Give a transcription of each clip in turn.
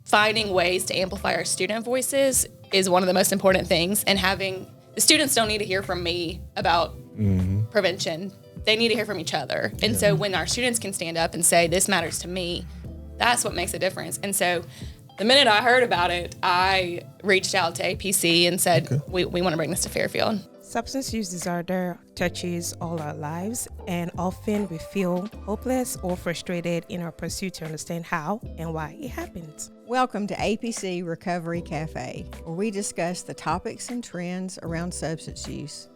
finding ways to amplify our student voices is one of the most important things. And the students don't need to hear from me about prevention. They need to hear from each other. And so when our students can stand up and say, this matters to me, that's what makes a difference. And so the minute I heard about it, I reached out to APC and said, we want to bring this to Fairfield. Substance use disorder touches all our lives, and often we feel hopeless or frustrated in our pursuit to understand how and why it happens. Welcome to APC Recovery Cafe, where we discuss the topics and trends around substance use,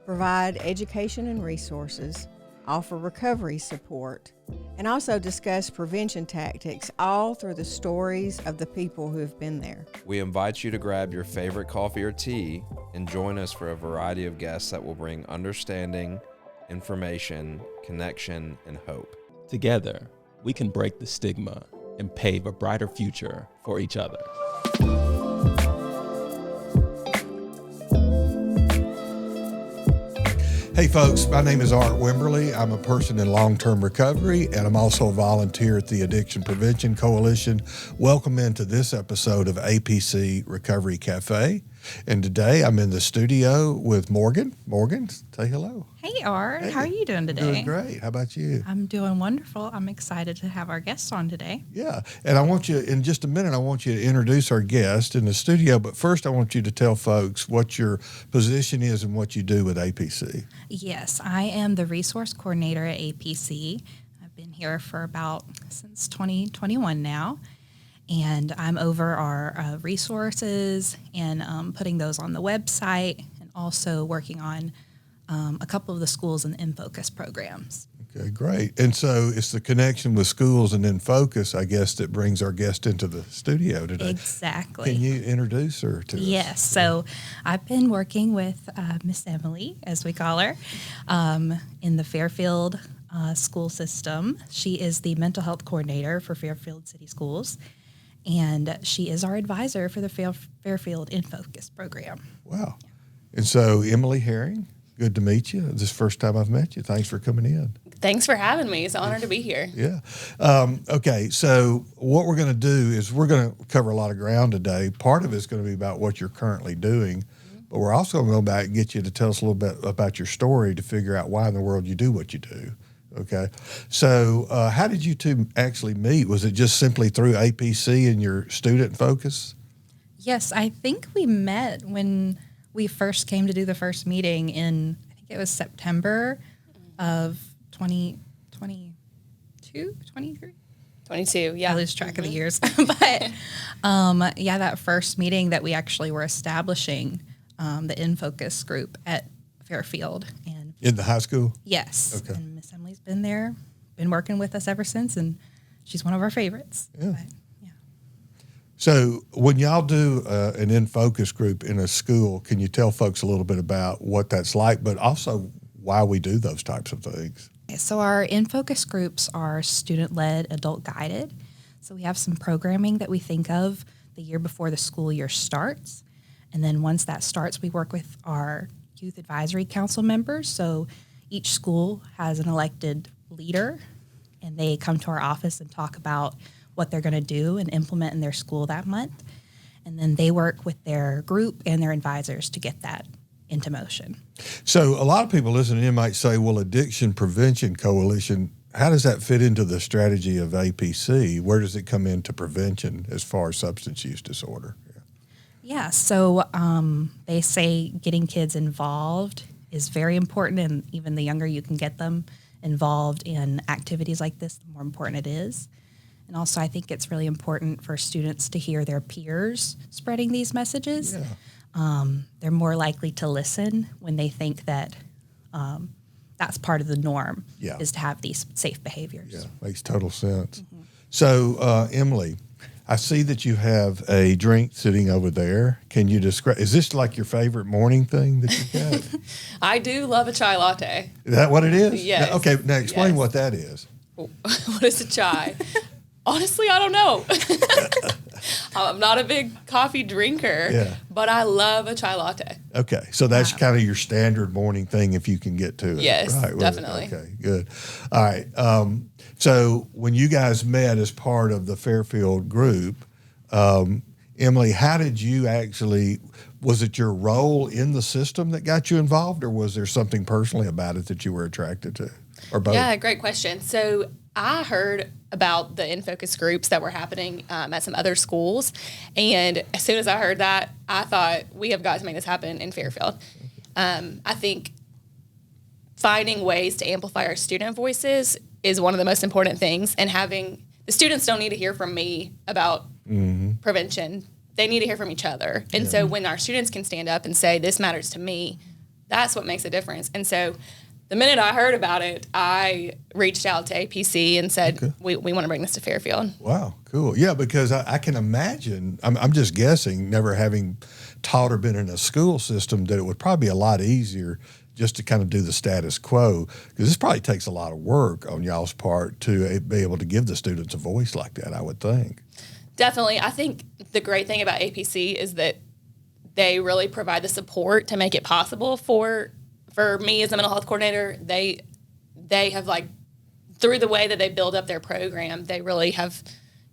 provide education and resources, offer recovery support, and also discuss prevention tactics, all through the stories of the people who have been there. We invite you to grab your favorite coffee or tea and join us for a variety of guests that will bring understanding, information, connection, and hope. Together, we can break the stigma and pave a brighter future for each other. Hey folks, my name is Art Wimberly. I'm a person in long-term recovery, and I'm also a volunteer at the Addiction Prevention Coalition. Welcome into this episode of APC Recovery Cafe. And today I'm in the studio with Morgan. Morgan, say hello. Hey Art, Hey. how are you doing today? Doing great. How about you? I'm doing wonderful. I'm excited to have our guests on today. Yeah, and I want you, in just a minute, I want you to introduce our guest in the studio, but first I want you to tell folks what your position is and what you do with APC. Yes, I am the resource coordinator at APC. I've been here for since 2021 now, and I'm over our resources and putting those on the website, and also working on a couple of the schools and INFOCUS programs. Okay, great. And so it's the connection with schools and INFOCUS, I guess, that brings our guest into the studio today. Exactly. Can you introduce her to us? Yes. So I've been working with Miss Emily, as we call her, in the Fairfield school system. She is the mental health coordinator for Fairfield City Schools, and she is our advisor for the Fairfield INFOCUS program. Wow. And so Emily Herring, good to meet you. This is the first time I've met you. Thanks for coming in. Thanks for having me. It's an honor to be here. Yeah. Okay, so what we're going to do is we're going to cover a lot of ground today. Part of it's going to be about what you're currently doing, but we're also going to go back and get you to tell us a little bit about your story to figure out why in the world you do what you do. Okay. So how did you two actually meet? Was it just simply through APC and your student focus? Yes, I think we met when we first came to do the first meeting in, I think it was September of 2022, 23? 22, yeah. I lose track of the years. But that first meeting that we actually were establishing the INFOCUS group at Fairfield. And In the high school? yes, Okay. and Miss Emily's been there, been working with us ever since, and she's one of our favorites. Yeah. But, yeah. So when y'all do an INFOCUS group in a school, can you tell folks a little bit about what that's like, but also why we do those types of things? So our INFOCUS groups are student-led, adult-guided. So we have some programming that we think of the year before the school year starts. And then once that starts, we work with our youth advisory council members. So each school has an elected leader, and they come to our office and talk about what they're going to do and implement in their school that month. And then they work with their group and their advisors to get that into motion. So a lot of people listening in might say, well, Addiction Prevention Coalition, how does that fit into the strategy of APC? Where does it come into prevention as far as substance use disorder? Yeah, so they say getting kids involved is very important, and even the younger you can get them involved in activities like this, the more important it is. And also, I think it's really important for students to hear their peers spreading these messages. Yeah. They're more likely to listen when they think that that's part of the norm, Yeah. is to have these safe behaviors. Yeah, makes total sense. So, Emily, I see that you have a drink sitting over there. Can you describe, is this like your favorite morning thing that you've got? I do love a chai latte. Is that what it is? Yes. Okay, now explain Yes. what that is. What is a chai? Honestly, I don't know. I'm not a big coffee drinker, Yeah. but I love a chai latte. Okay, so that's kind of your standard morning thing if you can get to it. Yes, right, definitely. Okay, good. All right. So when you guys met as part of the Fairfield group, Emily, how did you actually, was it your role in the system that got you involved, or was there something personally about it that you were attracted to, or both? Yeah, great question. So I heard about the INFOCUS groups that were happening at some other schools. And as soon as I heard that, I thought, we have got to make this happen in Fairfield. I think finding ways to amplify our student voices is one of the most important things. And the students don't need to hear from me about prevention. They need to hear from each other. And so when our students can stand up and say, this matters to me, that's what makes a difference. And so the minute I heard about it, I reached out to APC and said, we want to bring this to Fairfield. Wow, cool. Yeah, because I can imagine, I'm just guessing, never having taught or been in a school system, that it would probably be a lot easier just to kind of do the status quo, because this probably takes a lot of work on y'all's part to be able to give the students a voice like that, I would think. Definitely. I think the great thing about APC is that they really provide the support to make it possible for me as a mental health coordinator. They have, like, through the way that they build up their program, they really have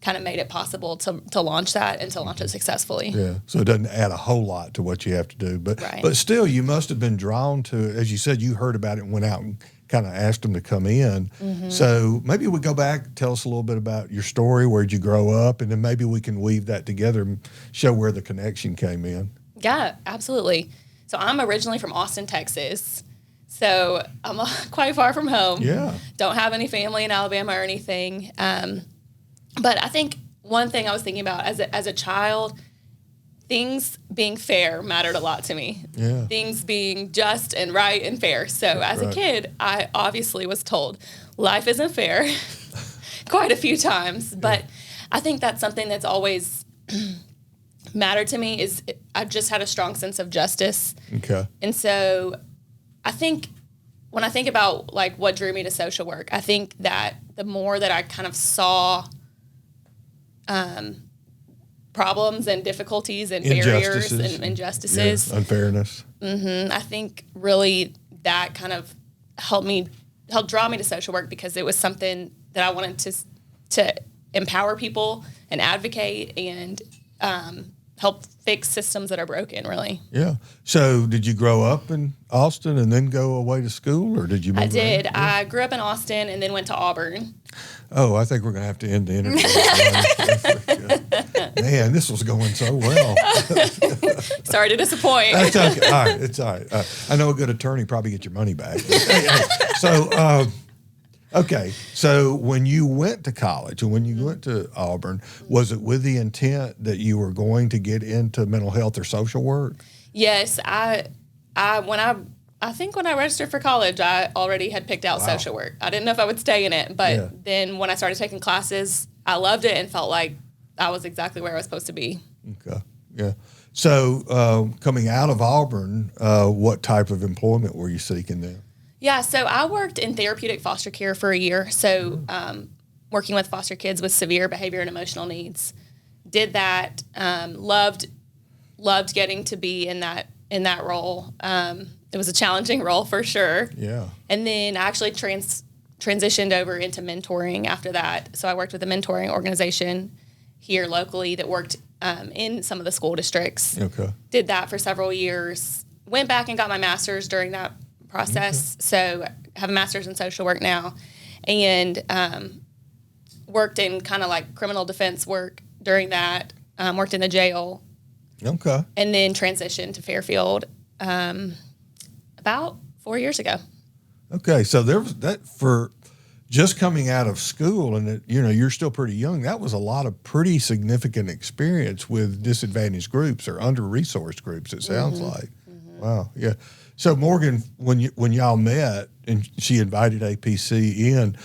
kind of made it possible to launch that and to launch it successfully. Yeah, so it doesn't add a whole lot to what you have to do. But Right. but still, you must have been drawn to it. As you said, you heard about it and went out and kind of asked them to come in. So maybe we go back, tell us a little bit about your story, where'd you grow up, and then maybe we can weave that together and show where the connection came in. Yeah, absolutely. So I'm originally from Austin, Texas. So I'm quite far from home. Yeah. Don't have any family in Alabama or anything. But I think one thing I was thinking about as a child, things being fair mattered a lot to me. Yeah. Things being just and right and fair. So as a kid, I obviously was told life isn't fair quite a few times. But I think that's something that's always mattered to me. I've just had a strong sense of justice. Okay. And so I think when I think about, like, what drew me to social work, I think that the more that I kind of saw problems and difficulties and barriers and injustices, unfairness. I think really that kind of helped draw me to social work, because it was something that I wanted to empower people and advocate and help fix systems that are broken, really. Yeah. So did you grow up in Austin and then go away to school, or did you move I did. around? I grew up in Austin and then went to Auburn. Oh, I think we're going to have to end the interview. Man, this was going so well. Sorry to disappoint. That's okay. All right. It's all right. I know a good attorney probably get your money back. So, okay. So when you went to college and when you went to Auburn, was it with the intent that you were going to get into mental health or social work? Yes, I think when I registered for college, I already had picked out social work. I didn't know if I would stay in it, but then when I started taking classes, I loved it and felt like I was exactly where I was supposed to be. Okay. Yeah. So coming out of Auburn, what type of employment were you seeking then? Yeah, so I worked in therapeutic foster care for a year. So working with foster kids with severe behavior and emotional needs. Did that. Loved getting to be in that role. It was a challenging role for sure. Yeah. And then I actually transitioned over into mentoring after that. So I worked with a mentoring organization here locally that worked in some of the school districts. Okay. Did that for several years. Went back and got my master's during that process. So I have a master's in social work now, and worked in kind of like criminal defense work during that. Worked in the jail. Okay. And then transitioned to Fairfield about 4 years ago. Okay, so there was that for just coming out of school, and you're still pretty young. That was a lot of pretty significant experience with disadvantaged groups or under-resourced groups. It sounds like. Wow, yeah. So Morgan, when y'all met and she invited APC in,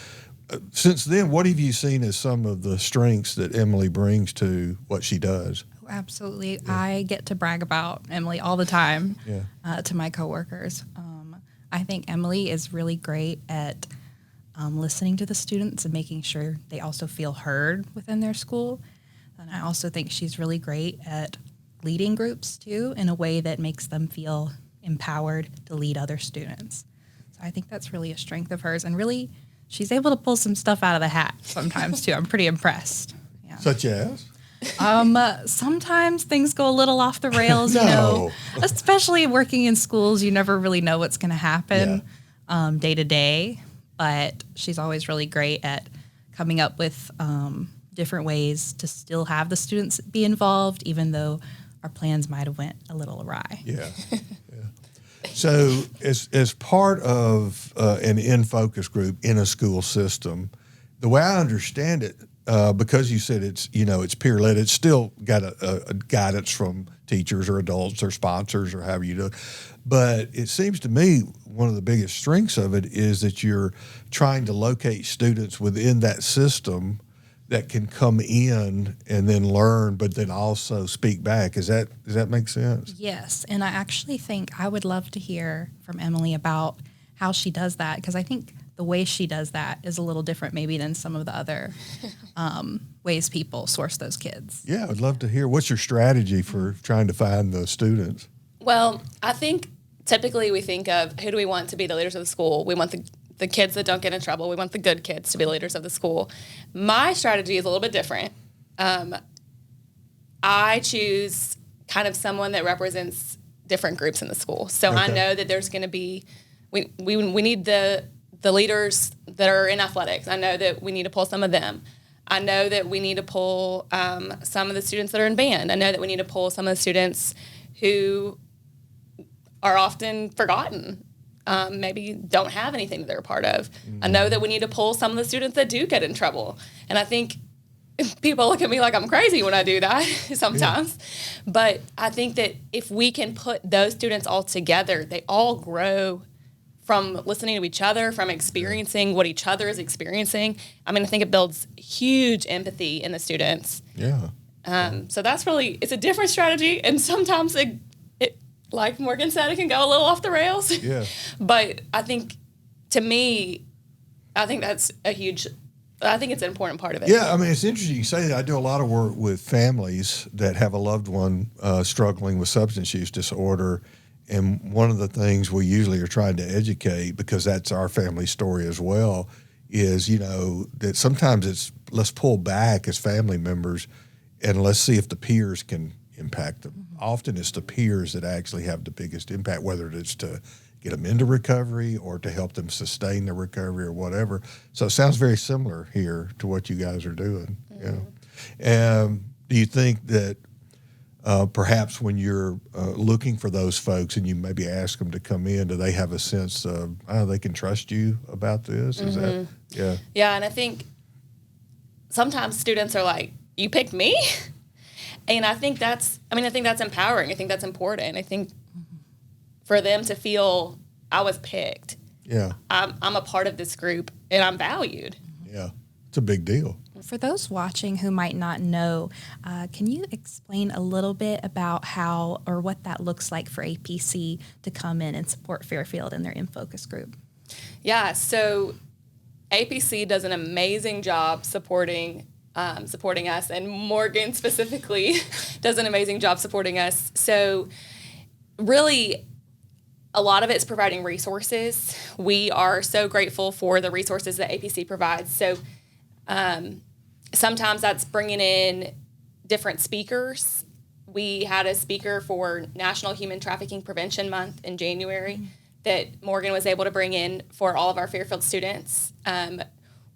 since then, what have you seen as some of the strengths that Emily brings to what she does? Absolutely. Yeah. I get to brag about Emily all the time to my coworkers. I think Emily is really great at listening to the students and making sure they also feel heard within their school. And I also think she's really great at leading groups, too, in a way that makes them feel empowered to lead other students. So I think that's really a strength of hers. And really, she's able to pull some stuff out of the hat sometimes, too. I'm pretty impressed. Yeah. Such as? Sometimes things go a little off the rails, No. you know, especially working in schools. You never really know what's going to happen day to day, but she's always really great at coming up with different ways to still have the students be involved, even though our plans might have went a little awry. Yeah. So as part of an in-focus group in a school system, the way I understand it, because you said it's peer-led, it's still got a guidance from teachers or adults or sponsors or however you do it. But it seems to me one of the biggest strengths of it is that you're trying to locate students within that system that can come in and then learn, but then also speak back. Does that make sense? Yes, and I actually think I would love to hear from Emily about how she does that, because I think the way she does that is a little different maybe than some of the other ways people source those kids. Yeah, I'd love to hear. What's your strategy for trying to find the students? Well, I think typically we think of who do we want to be the leaders of the school. We want the kids that don't get in trouble. We want the good kids to be leaders of the school. My strategy is a little bit different. I choose kind of someone that represents different groups in the school. So I know that there's going to be, we need the leaders that are in athletics. I know that we need to pull some of them. I know that we need to pull some of the students that are in band. I know that we need to pull some of the students who are often forgotten. Maybe don't have anything that they're a part of. Mm-hmm. I know that we need to pull some of the students that do get in trouble. And I think people look at me like I'm crazy when I do that sometimes. Yeah. But I think that if we can put those students all together, they all grow from listening to each other, from experiencing what each other is experiencing. I mean, I think it builds huge empathy in the students. Yeah. So that's really, it's a different strategy. And sometimes it like Morgan said, it can go a little off the rails. Yeah. But I think, to me, I think that's it's an important part of it. Yeah, I mean, it's interesting you say that. I do a lot of work with families that have a loved one struggling with substance use disorder. And one of the things we usually are trying to educate, because that's our family story as well, is, that sometimes it's let's pull back as family members and let's see if the peers can impact them. Mm-hmm. Often it's the peers that actually have the biggest impact, whether it's to get them into recovery or to help them sustain their recovery or whatever. So it sounds very similar here to what you guys are doing. Mm-hmm. Do you think that perhaps when you're looking for those folks and you maybe ask them to come in, do they have a sense of they can trust you about this? Is mm-hmm. that Yeah, and I think sometimes students are like, "You picked me?" And I think that's empowering. I think that's important. I think for them to feel I was picked. Yeah. I'm a part of this group and I'm valued. Yeah. It's a big deal. For those watching who might not know, can you explain a little bit about how or what that looks like for APC to come in and support Fairfield in their InFocus group? Yeah, so APC does an amazing job supporting us, and Morgan specifically does an amazing job supporting us. So really, a lot of it's providing resources. We are so grateful for the resources that APC provides. So sometimes that's bringing in different speakers. We had a speaker for National Human Trafficking Prevention Month in January that Morgan was able to bring in for all of our Fairfield students.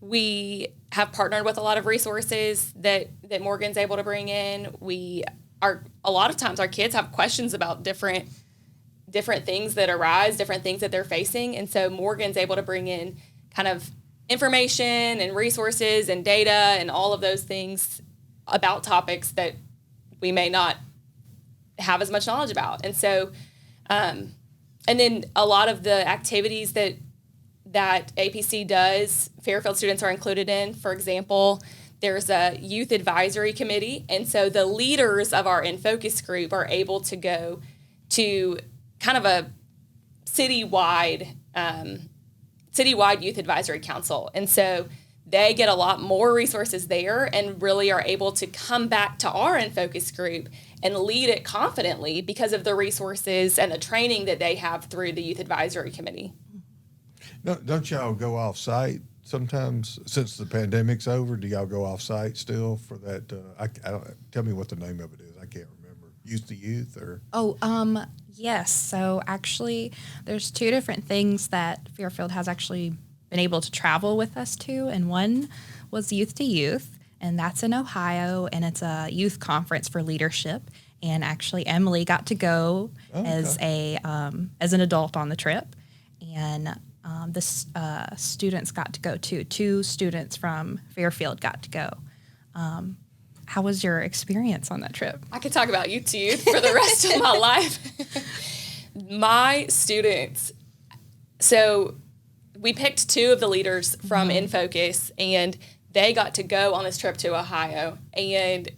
We have partnered with a lot of resources that Morgan's able to bring in. A lot of times our kids have questions about different things that arise, different things that they're facing. And so Morgan's able to bring in kind of information and resources and data and all of those things about topics that we may not have as much knowledge about. And so, and then a lot of the activities that APC does, Fairfield students are included in. For example, there's a youth advisory committee. And so the leaders of our InFocus group are able to go to kind of a citywide youth advisory council. And so they get a lot more resources there and really are able to come back to our InFocus group and lead it confidently because of the resources and the training that they have through the youth advisory committee. No, don't y'all go off site sometimes since the pandemic's over? Do y'all go off site still for that? I don't, tell me what the name of it is. I can't remember. Youth to Youth or? Yes. So actually, there's two different things that Fairfield has actually been able to travel with us to, and one was Youth to Youth, and that's in Ohio, and it's a youth conference for leadership. And actually, Emily got to go as an adult on the trip, and the students got to go too. 2 students from Fairfield got to go. How was your experience on that trip? I could talk about Youth to Youth for the rest of my life. My students, so we picked 2 of the leaders from INFOCUS, and they got to go on this trip to Ohio. And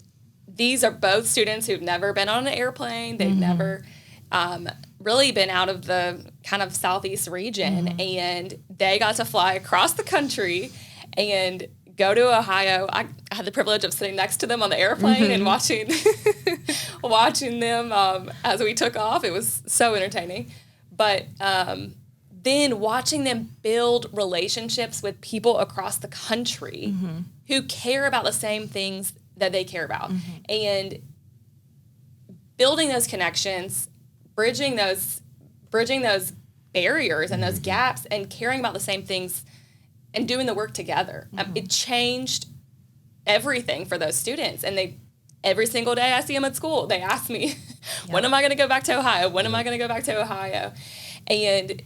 these are both students who've never been on an airplane. They've never really been out of the kind of southeast region. And they got to fly across the country and go to Ohio. I had the privilege of sitting next to them on the airplane and watching them as we took off. It was so entertaining. But then watching them build relationships with people across the country who care about the same things that they care about, and building those connections, bridging those barriers and those gaps, and caring about the same things and doing the work together. It changed everything for those students. And every single day I see them at school, they ask me, when am I going to go back to Ohio? When am I going to go back to Ohio? And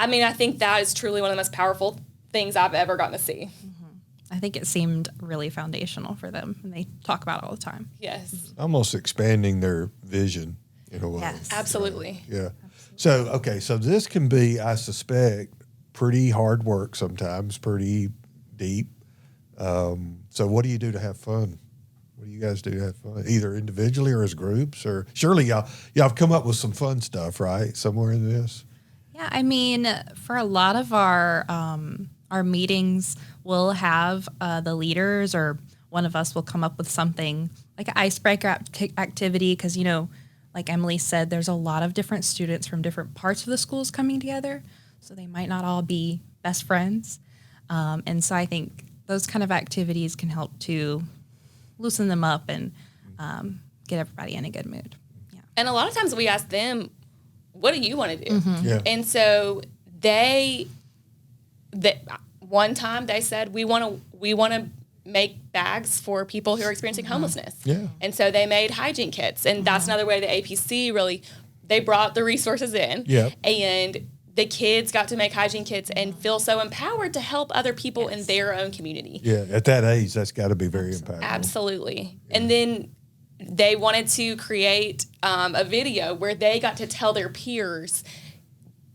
I think that is truly one of the most powerful things I've ever gotten to see. I think it seemed really foundational for them, and they talk about it all the time. Yes. Almost expanding their vision in a way. Yes. Absolutely. Yeah. So this can be, I suspect, pretty hard work sometimes, pretty deep. So what do you do to have fun? What do you guys do to have fun? Either individually or as groups, or surely y'all have come up with some fun stuff, right? Somewhere in this. Yeah, for a lot of our meetings, we'll have the leaders or one of us will come up with something like an icebreaker activity because, like Emily said, there's a lot of different students from different parts of the schools coming together, so they might not all be best friends. And so I think those kind of activities can help to loosen them up and get everybody in a good mood. Yeah. And a lot of times we ask them, what do you want to do? Yeah. And so one time they said, we want to make bags for people who are experiencing homelessness. Yeah. And so they made hygiene kits. And that's another way the APC really, they brought the resources in. Yeah. And the kids got to make hygiene kits and feel so empowered to help other people in their own community. Yeah. At that age, that's got to be very impactful. Absolutely. Yeah. And then they wanted to create a video where they got to tell their peers,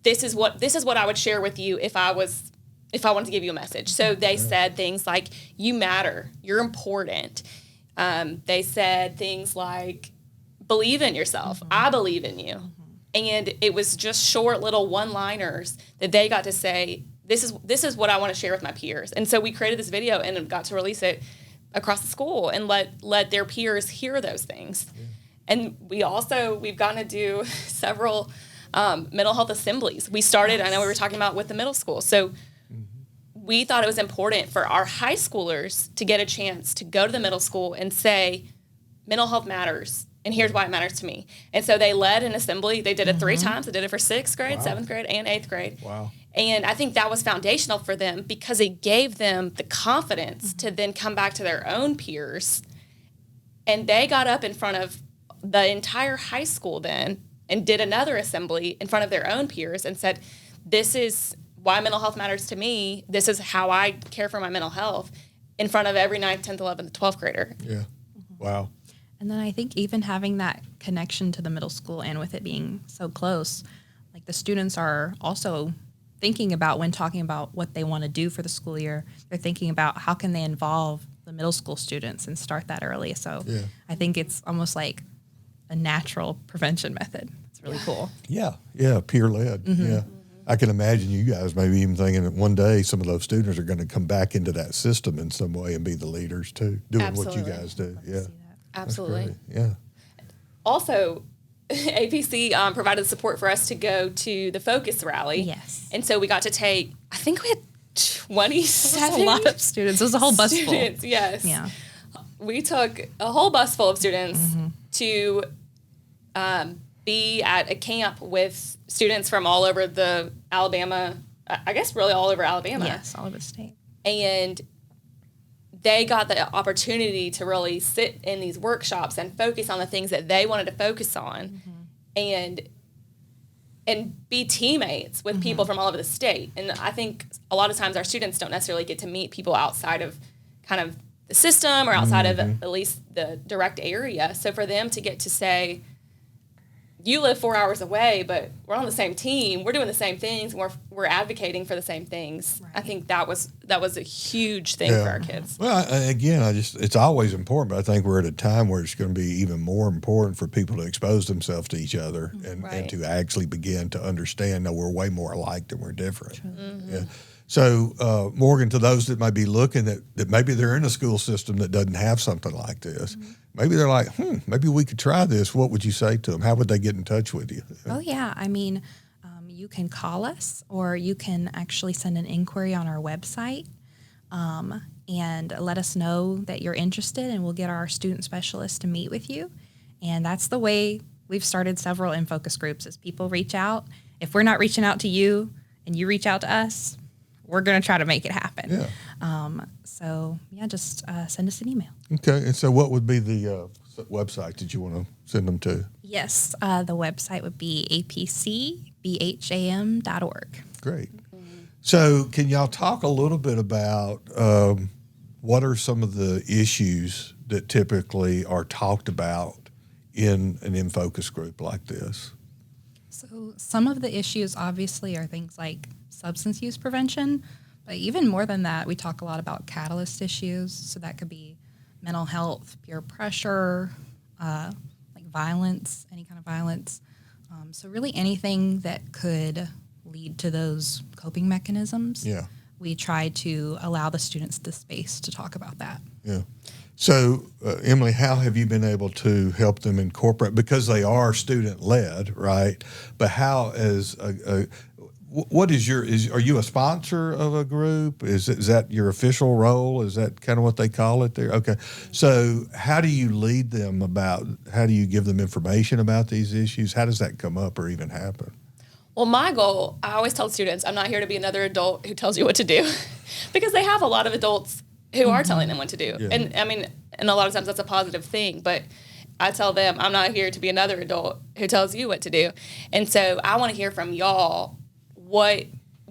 this is what I would share with you if I wanted to give you a message. So they said things like, you matter, you're important. They said things like, believe in yourself, I believe in you. And it was just short little one-liners that they got to say, this is what I want to share with my peers. And so we created this video and got to release it across the school and let their peers hear those things. Yeah. And we've gotten to do several mental health assemblies. We started, I know we were talking about with the middle school. So we thought it was important for our high schoolers to get a chance to go to the middle school and say, mental health matters, and here's why it matters to me. And so they led an assembly. They did it 3 times. They did it for 6th grade, 7th grade, and 8th grade. Wow. And I think that was foundational for them because it gave them the confidence to then come back to their own peers. And they got up in front of the entire high school then and did another assembly in front of their own peers and said, this is why mental health matters to me. This is how I care for my mental health in front of every 9th, 10th, 11th, 12th grader. Yeah. Wow. And then I think even having that connection to the middle school and with it being so close, like the students are also thinking about when talking about what they want to do for the school year, they're thinking about how can they involve the middle school students and start that early. So I think it's almost like a natural prevention method. It's really cool. Yeah. Yeah. Peer-led. Yeah. I can imagine you guys maybe even thinking that one day some of those students are going to come back into that system in some way and be the leaders too, doing what you guys do. Yeah. Absolutely. Yeah. Also, APC provided support for us to go to the Focus rally. Yes. And so we got to take, I think we had 27 It was a lot of students. It was a whole bus full. students, yes. Yeah. We took a whole bus full of students to be at a camp with students from all over the Alabama, I guess really all over Alabama. Yes, all over the state. And they got the opportunity to really sit in these workshops and focus on the things that they wanted to focus on and be teammates with people from all over the state. And I think a lot of times our students don't necessarily get to meet people outside of kind of the system or outside of at least the direct area. So for them to get to say, you live 4 hours away, but we're on the same team. We're doing the same things. We're advocating for the same things. Right. I think that was a huge thing for our kids. Well, it's always important, but I think we're at a time where it's going to be even more important for people to expose themselves to each other and to actually begin to understand that we're way more alike than we're different. Yeah. So, Morgan, to those that might be looking that maybe they're in a school system that doesn't have something like this, maybe they're like, maybe we could try this. What would you say to them? How would they get in touch with you? Oh, yeah. I mean, you can call us or you can actually send an inquiry on our website and let us know that you're interested, and we'll get our student specialist to meet with you. And that's the way we've started several INFOCUS groups, is people reach out. If we're not reaching out to you and you reach out to us, we're going to try to make it happen. Yeah. Just send us an email. Okay. And so what would be the website that you want to send them to? Yes, the website would be apcbham.org. Great. So can y'all talk a little bit about what are some of the issues that typically are talked about in an INFOCUS group like this? So some of the issues obviously are things like substance use prevention, but even more than that, we talk a lot about catalyst issues. So that could be mental health, peer pressure, like violence, any kind of violence. So really anything that could lead to those coping mechanisms. Yeah. We try to allow the students the space to talk about that. Yeah. So, Emily, how have you been able to help them incorporate, because they are student-led, right? But how what is are you a sponsor of a group? Is that your official role? Is that kind of what they call it there? Okay. So how do you lead them how do you give them information about these issues? How does that come up or even happen? Well, my goal, I always tell students, I'm not here to be another adult who tells you what to do, because they have a lot of adults who are telling them what to do. Yeah. And I mean, and a lot of times that's a positive thing, but I tell them, I'm not here to be another adult who tells you what to do. And so I want to hear from y'all. What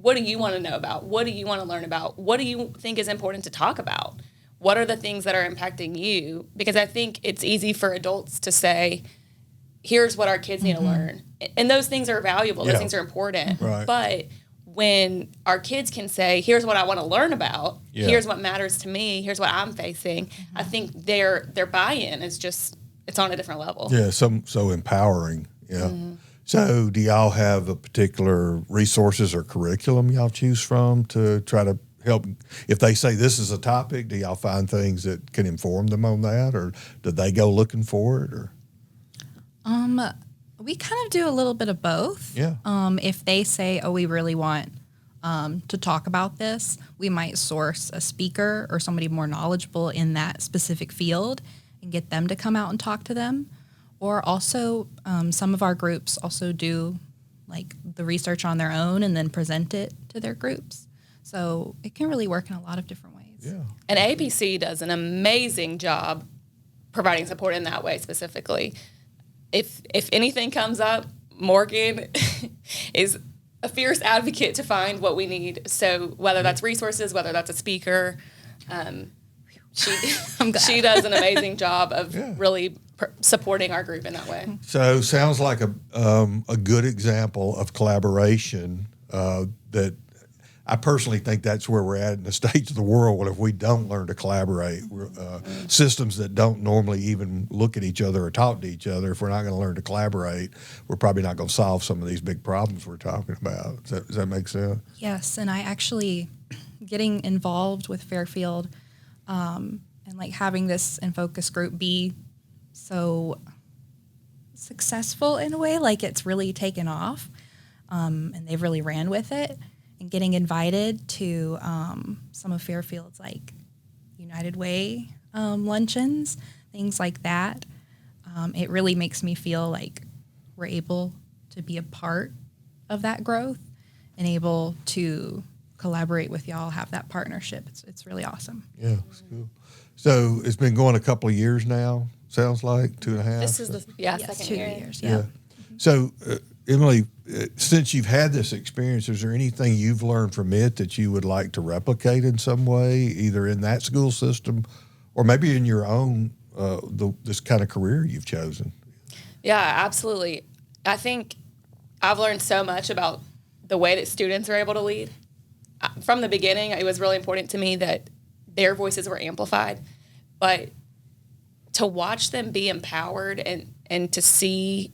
do you want to know about? What do you want to learn about? What do you think is important to talk about? What are the things that are impacting you? Because I think it's easy for adults to say, here's what our kids need to learn. And those things are valuable. Those things are important. Right. But when our kids can say, here's what I want to learn about, here's what matters to me, here's what I'm facing, I think their buy-in is just, it's on a different level. Yeah, so empowering. Yeah. So do y'all have a particular resources or curriculum y'all choose from to try to help? If they say this is a topic, do y'all find things that can inform them on that, or do they go looking for it? Or We kind of do a little bit of both. Yeah. If they say, oh, we really want to talk about this, we might source a speaker or somebody more knowledgeable in that specific field and get them to come out and talk to them. Or also, some of our groups also do like the research on their own and then present it to their groups. So it can really work in a lot of different ways. yeah. And APC does an amazing job providing support in that way specifically. If anything comes up, Morgan is a fierce advocate to find what we need. So whether that's resources, whether that's a speaker, she does an amazing job of really supporting our group in that way. So sounds like a good example of collaboration that I personally think that's where we're at in the stage of the world. If we don't learn to collaborate, systems that don't normally even look at each other or talk to each other, if we're not going to learn to collaborate, we're probably not going to solve some of these big problems we're talking about. Does that make sense? Yes, and I actually, getting involved with Fairfield and like having this INFOCUS group be so successful in a way, like it's really taken off, and they've really ran with it. And getting invited to some of Fairfield's like United Way luncheons, things like that, it really makes me feel like we're able to be a part of that growth and able to collaborate with y'all, have that partnership. It's really awesome. Yeah, it's cool. So it's been going a couple of years now, sounds like, 2.5? This is the Yes, second 2 year. years. Yeah. Yeah. So, Emily, since you've had this experience, is there anything you've learned from it that you would like to replicate in some way, either in that school system or maybe in your own, this kind of career you've chosen? Yeah, absolutely. I think I've learned so much about the way that students are able to lead. From the beginning, it was really important to me that their voices were amplified, but to watch them be empowered and to see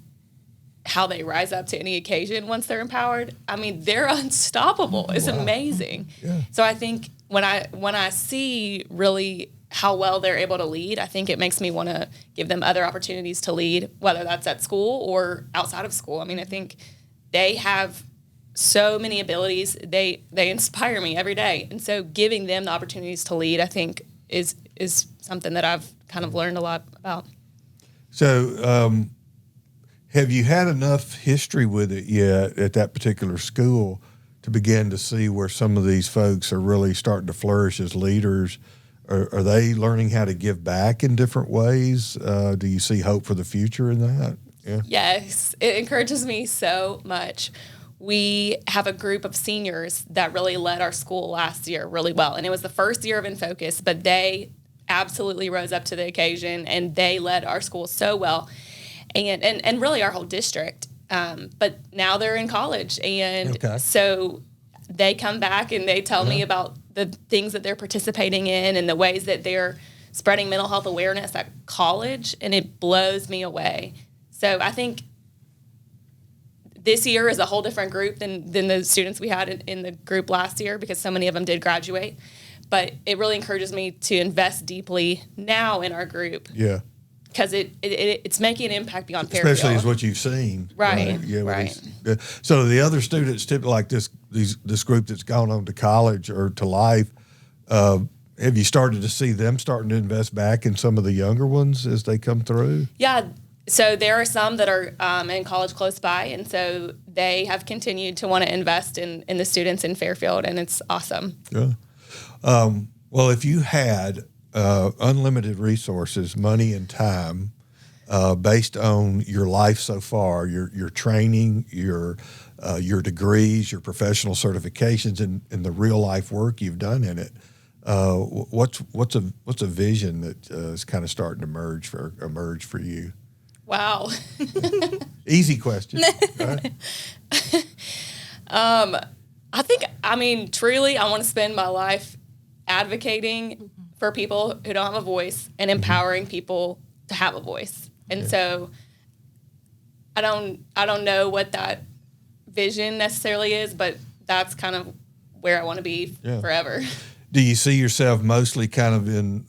how they rise up to any occasion once they're empowered, I mean, they're unstoppable. It's amazing. Yeah. So I think when I see really how well they're able to lead, I think it makes me want to give them other opportunities to lead, whether that's at school or outside of school. I mean, I think they have so many abilities. They inspire me every day. And so giving them the opportunities to lead, I think, is something that I've kind of learned a lot about. So, have you had enough history with it yet at that particular school to begin to see where some of these folks are really starting to flourish as leaders? Are they learning how to give back in different ways? Do you see hope for the future in that? Yeah. Yes, it encourages me so much. We have a group of seniors that really led our school last year really well. And it was the first year of INFOCUS, but they absolutely rose up to the occasion and they led our school so well. And really our whole district. But now they're in college. And so they come back and they tell me about the things that they're participating in and the ways that they're spreading mental health awareness at college. And it blows me away. So I think this year is a whole different group than the students we had in the group last year because so many of them did graduate. But it really encourages me to invest deeply now in our group. Yeah. Because it's making an impact beyond Fairfield. Especially as what you've seen. Right. Yeah. Right. So the other students, typically like this group that's gone on to college or to life, have you started to see them starting to invest back in some of the younger ones as they come through? Yeah. So there are some that are in college close by, and so they have continued to want to invest in the students in Fairfield, and it's awesome. Yeah. Well, if you had unlimited resources, money and time, based on your life so far, your training, your degrees, your professional certifications, and the real life work you've done in it, what's a vision that is kind of starting to emerge for you? Wow. Easy question. Right? Truly, I want to spend my life advocating for people who don't have a voice and empowering people to have a voice. And so I don't know what that vision necessarily is, but that's kind of where I want to be forever. Do you see yourself mostly kind of in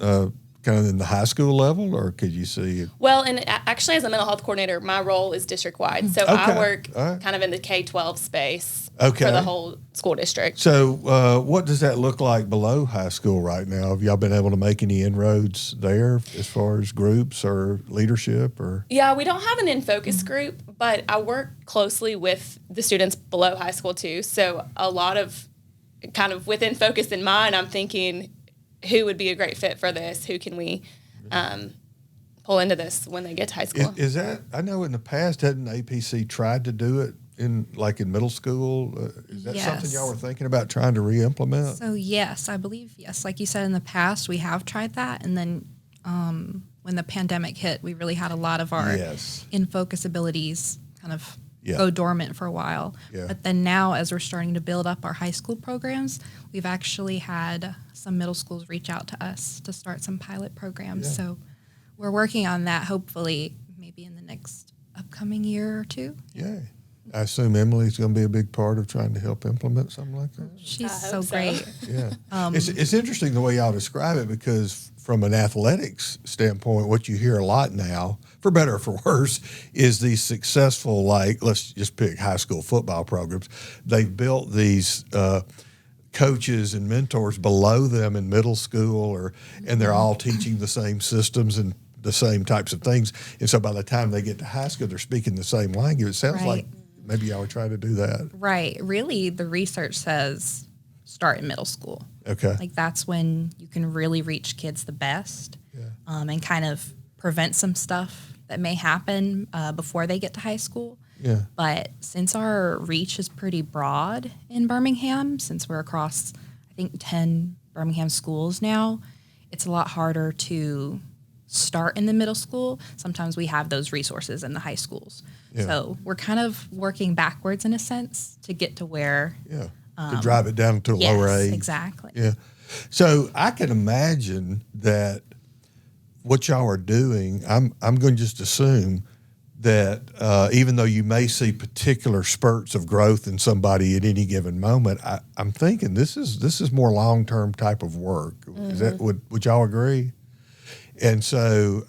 the high school level, or could you see it? Well, and actually as a mental health coordinator, my role is district-wide. So I work kind of in the K-12 space for the whole school district. So what does that look like below high school right now? Have y'all been able to make any inroads there as far as groups or leadership? Or Yeah, we don't have an INFOCUS group, but I work closely with the students below high school too. So a lot of kind of with INFOCUS in mind, I'm thinking, who would be a great fit for this? Who can we pull into this when they get to high school? Is that, I know in the past, hadn't APC tried to do it in middle school? Is that something y'all were thinking about trying to re-implement? So yes, I believe, yes. Like you said, in the past, we have tried that. And then when the pandemic hit, we really had a lot of our INFOCUS abilities kind of go dormant for a while. Yeah. But then now, as we're starting to build up our high school programs, we've actually had some middle schools reach out to us to start some pilot programs. Yeah. So we're working on that, hopefully, maybe in the next upcoming year or two. Yeah. I assume Emily's going to be a big part of trying to help implement something like that. She's so great. Yeah. It's interesting the way y'all describe it, because from an athletics standpoint, what you hear a lot now, for better or for worse, is these successful, like, let's just pick high school football programs. They've built these coaches and mentors below them in middle school, and they're all teaching the same systems and the same types of things. And so by the time they get to high school, they're speaking the same language. It sounds like maybe y'all were trying to do that. Right. Really, the research says start in middle school. Okay. Like that's when you can really reach kids the best, and kind of prevent some stuff that may happen before they get to high school. Yeah. But since our reach is pretty broad in Birmingham, since we're across, I think, 10 Birmingham schools now, it's a lot harder to start in the middle school. Sometimes we have those resources in the high schools. Yeah. So we're kind of working backwards in a sense to get to where. Yeah. To drive it down to a lower age. Exactly. Yeah. So I can imagine that what y'all are doing, I'm going to just assume that even though you may see particular spurts of growth in somebody at any given moment, I'm thinking this is more long-term type of work. Is that would y'all agree? And so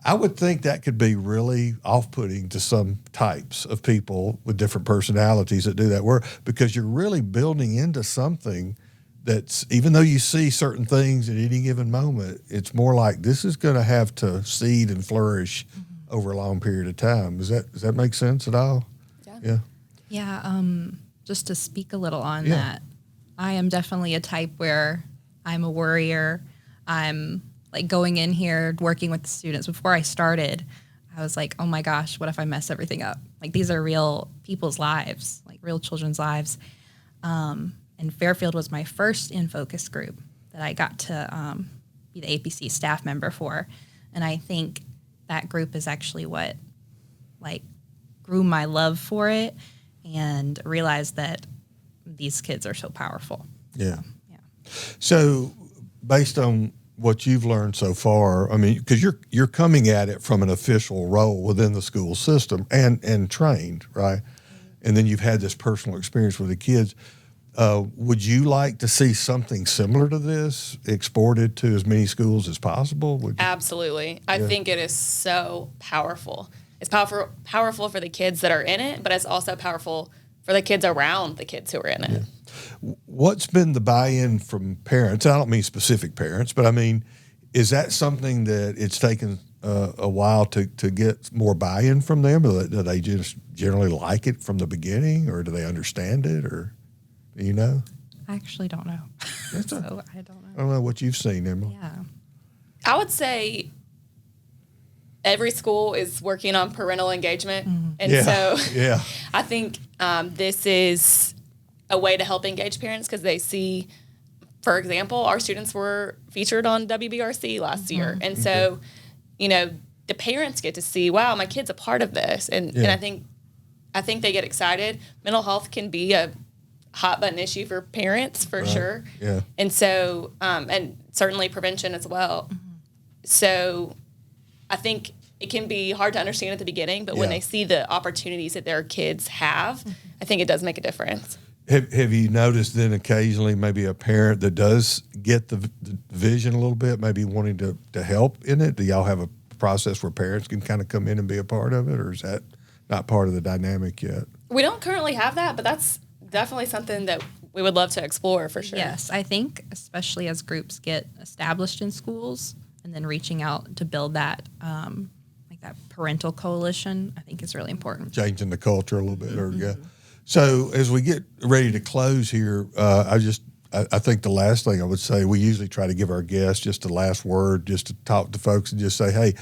I would think that could be really off-putting to some types of people with different personalities that do that work, because you're really building into something that's, even though you see certain things at any given moment, it's more like this is going to have to seed and flourish over a long period of time. Does that make sense at all? Yeah. Yeah. Just to speak a little on that, I am definitely a type where I'm a worrier. I'm like going in here, working with the students. Before I started, I was like, oh my gosh, what if I mess everything up? Like, these are real people's lives, like real children's lives. And Fairfield was my first INFOCUS group that I got to be the APC staff member for. And I think that group is actually what like grew my love for it and realized that these kids are so powerful. Yeah. Yeah. So based on what you've learned so far, I mean, because you're coming at it from an official role within the school system and trained, right? And then you've had this personal experience with the kids. Would you like to see something similar to this exported to as many schools as possible? Absolutely. I think it is so powerful. It's powerful for the kids that are in it, but it's also powerful for the kids around the kids who are in it. What's been the buy-in from parents? I don't mean specific parents, but I mean, is that something that it's taken a while to get more buy-in from them? Or do they just generally like it from the beginning, or do they understand it, or do you know? I actually don't know. I don't know. I don't know what you've seen, Emma. Yeah. I would say every school is working on parental engagement. And so I think this is a way to help engage parents, because they see, for example, our students were featured on WBRC last year. And so, you know, the parents get to see, wow, my kid's a part of this. And I think they get excited. Mental health can be a hot button issue for parents for sure. Yeah. And so, and certainly prevention as well. So I think it can be hard to understand at the beginning, but when they see the opportunities that their kids have, I think it does make a difference. Have you noticed then occasionally maybe a parent that does get the vision a little bit, maybe wanting to help in it? Do y'all have a process where parents can kind of come in and be a part of it, or is that not part of the dynamic yet? We don't currently have that, but that's definitely something that we would love to explore for sure. Yes, I think especially as groups get established in schools and then reaching out to build that like that parental coalition, I think is really important. Changing the culture a little bit. So as we get ready to close here, I think the last thing I would say, we usually try to give our guests just the last word, just to talk to folks and just say, hey,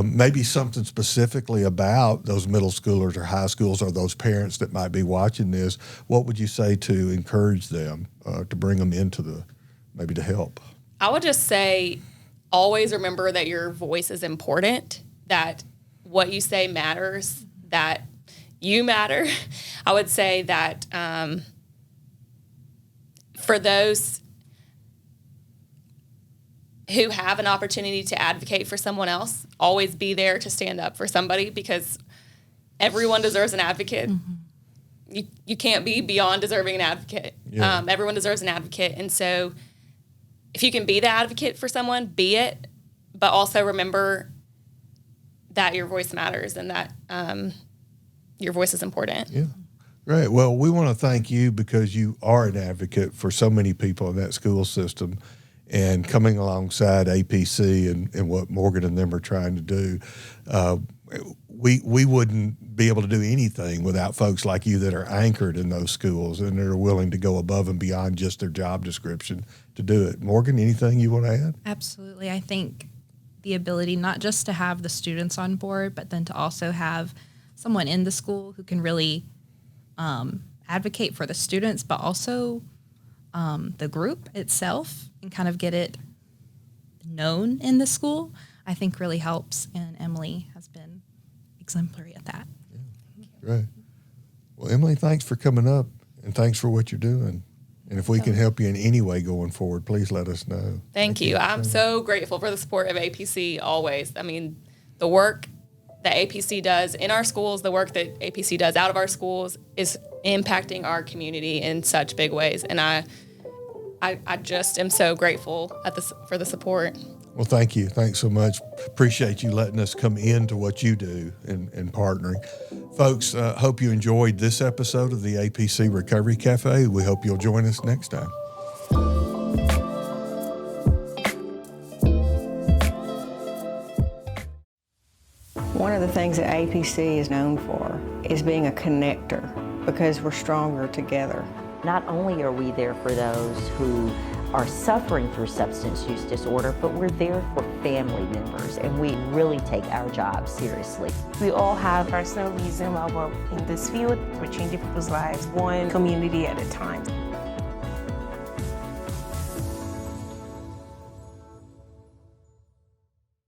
maybe something specifically about those middle schoolers or high schools or those parents that might be watching this. What would you say to encourage them, to bring them into maybe to help? I would just say, always remember that your voice is important, that what you say matters, that you matter. I would say that for those who have an opportunity to advocate for someone else, always be there to stand up for somebody, because everyone deserves an advocate. You can't be beyond deserving an advocate. Everyone deserves an advocate. And so if you can be the advocate for someone, be it, but also remember that your voice matters and that your voice is important. Yeah. Great. Well, we want to thank you because you are an advocate for so many people in that school system, and coming alongside APC and what Morgan and them are trying to do. We wouldn't be able to do anything without folks like you that are anchored in those schools and that are willing to go above and beyond just their job description to do it. Morgan, anything you want to add? Absolutely. I think the ability not just to have the students on board, but then to also have someone in the school who can really advocate for the students, but also the group itself, and kind of get it known in the school, I think really helps. And Emily has been exemplary at that. Yeah. Great. Well, Emily, thanks for coming up, and thanks for what you're doing. And if we can help you in any way going forward, please let us know. Thank you. I'm so grateful for the support of APC always. I mean, the work that APC does in our schools, the work that APC does out of our schools is impacting our community in such big ways. And I just am so grateful for the support. Well, thank you. Thanks so much. Appreciate you letting us come into what you do and partnering. Folks, hope you enjoyed this episode of the APC Recovery Cafe. We hope you'll join us next time. One of the things that APC is known for is being a connector, because we're stronger together. Not only are we there for those who are suffering through substance use disorder, but we're there for family members, and we really take our job seriously. We all have personal reason why we're in this field. We're changing people's lives one community at a time.